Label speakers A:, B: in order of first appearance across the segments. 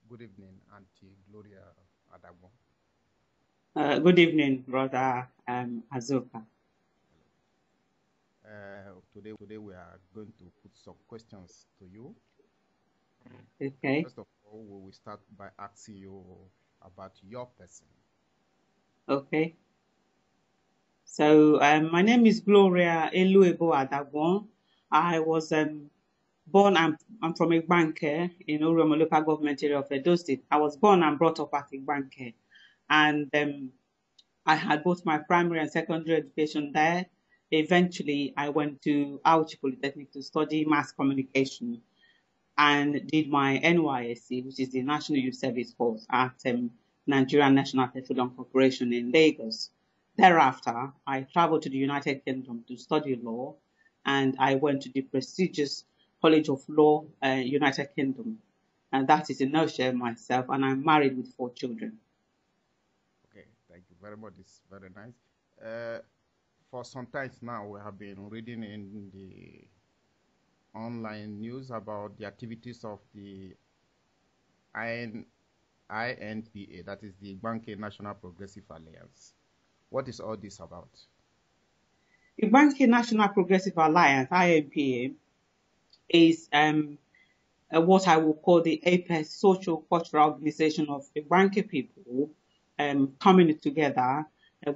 A: Good evening, Auntie Gloria Adagbon.
B: Good evening, brother Azuka.
A: Today we are going to put some questions to you.
B: Okay.
A: First of all, we will start by asking you about your person.
B: Okay. So my name is Gloria Adagbon. I was born. I'm from Igbanke in Oromo local government area of Edo State. I was born and brought up at Igbanke, and I had both my primary and secondary education there. Eventually, I went to Auchi Polytechnic to study mass communication and did my NYSC, which is the National Youth Service Course at Nigerian National Petroleum Corporation in Lagos. Thereafter, I traveled to the United Kingdom to study law, and I went to the prestigious College of Law, United Kingdom. And that is in a nutshell myself, and I'm married with 4 children.
A: Okay, thank you very much. It's very nice. For some time now, we have been reading in the online news about the activities of the INPA, that is the Igbanke National Progressive Alliance. What is all this about?
B: Igbanke National Progressive Alliance, INPA, is what I will call the apex social cultural organization of Igbanke people coming together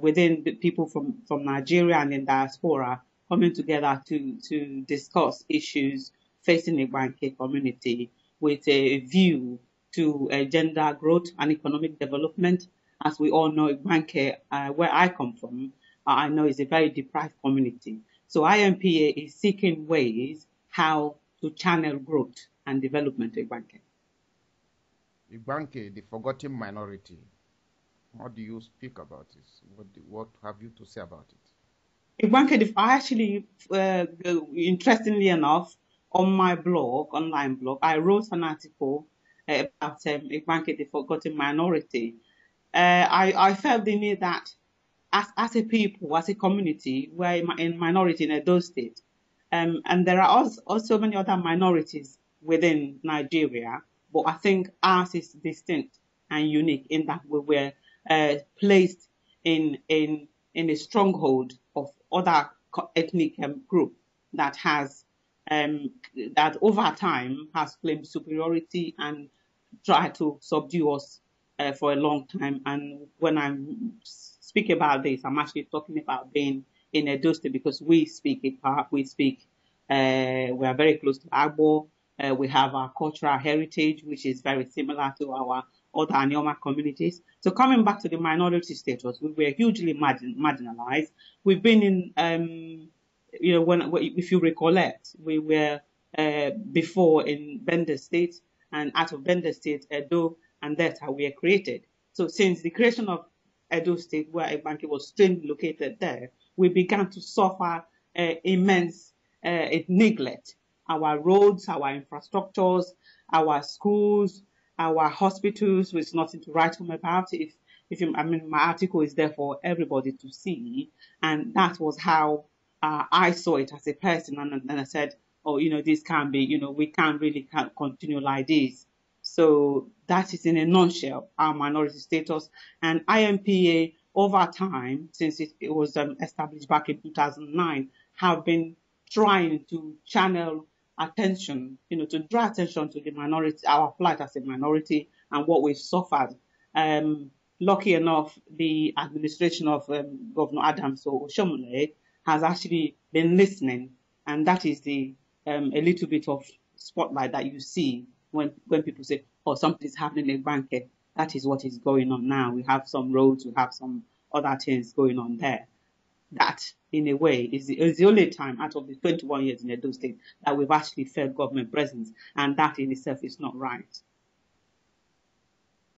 B: within the people from Nigeria and in diaspora, coming together to discuss issues facing the Igbanke community with a view to gender growth and economic development. As we all know, Igbanke, where I come from, I know is a very deprived community. So IMPA is seeking ways how to channel growth and development in Igbanke.
A: Igbanke, the forgotten minority. What do you speak about this? What have you to say about it?
B: Igbanke, I actually, interestingly enough, on my blog, online blog, I wrote an article about Igbanke, the forgotten minority. I felt the need that as a people, as a community, we're in minority in Edo State. And there are also many other minorities within Nigeria, but I think ours is distinct and unique in that we were placed in a stronghold of other ethnic group that has that over time has claimed superiority and tried to subdue us for a long time. And when I speak about this, I'm actually talking about being in Edo State because we speak Ipa, we are very close to Agbo. We have our cultural heritage, which is very similar to our other Anioma communities. So coming back to the minority status, we were hugely marginalized. We've been in, if you recollect, we were before in Bender State, and out of Bender State, Edo and Delta were created. So since the creation of Edo State, where Igbanke was strangely located there, we began to suffer immense neglect. Our roads, our infrastructures, our schools, our hospitals, with nothing to write home about. My article is there for everybody to see, and that was how I saw it as a person, and I said, oh, this can't be, we can't continue like this. So that is in a nutshell our minority status, and IMPA over time, since it was established back in 2009, have been trying to channel attention, to draw attention to the minority, our plight as a minority and what we've suffered. Lucky enough, the administration of Governor Adams Oshomole has actually been listening, and that is a little bit of spotlight that you see when people say, oh, something is happening in Igbanke. That is what is going on now. We have some roads, we have some other things going on there. That, in a way, is the only time out of the 21 years in Edo State that we've actually felt government presence, and that in itself is not right.